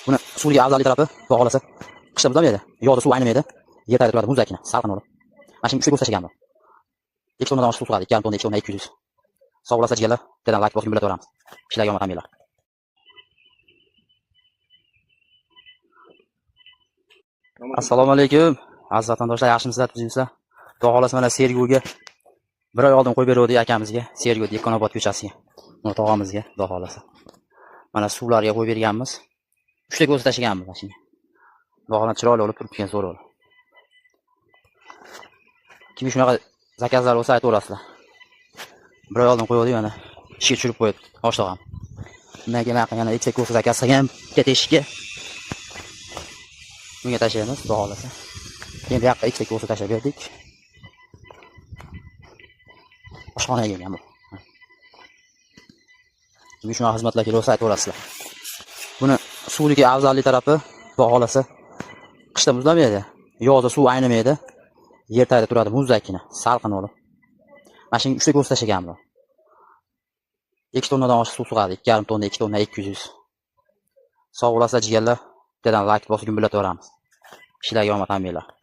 Buni suvga afzallik tarafi xudo xolasa qishda muzlamaydi, yozda suv aynamaydi, yer tagida turadi muzdagina, salqin bo'lib. Mana shuni 3 ta ko'rsatishganman. 2 tonnadan oshiq suv sig'adi, 2,5 tonna, 2 tonna 200. Sog' bo'lsa jigarlar, bittadan like bosib yuboramiz. Ishlarga omad bersin. Assalomu alaykum. Aziz vatandoshlar, yaxshimisizlar, tuzimsizlar? Xudo xolasa mana Serguga 1 oy oldin qo'yib berdik akamizga, Sergu Dekonobod ko'chasiga. Mana tog'amizga, xudo xolasa. Mana suvlarga qo'yib berganmiz. 3 ta ko'rsatib tashlaganmiz mashina. Xudo xolasa chiroyli bo'lib turibdi, zo'r bo'ldi. Kim shunaqa zakazlar bo'lsa aytaverasizlar. 1 oy oldin qo'ydik mana. Ishga tushirib qo'ydi, osh tog'am. Undan keyin yana ikkita ko'rsat zakaz qilgan, bitta eshikka. Bunga tashlaymiz, xudo xolasa. Keyin bu yoqqa ikkita ko'rsat tashlab berdik. Oshxonaga kelgan bu. Kim shunaqa xizmatlar kelsa aytaverasizlar. Buni suvligi afzallik tarafi xudo xolasa qishda muzlamaydi, yozda suv aynamaydi, yer tagida turadi muzdagina, salqin bo'lib. Mana shuni 3 ta ko'rsat tashlaganman. 2 tonnadan oshiq suv sig'adi, 2,5 tonna, 2 tonna 200. Sog' bo'lsa jigarlar, bittadan like bosib yuboramiz. Ishlarga omad bersin.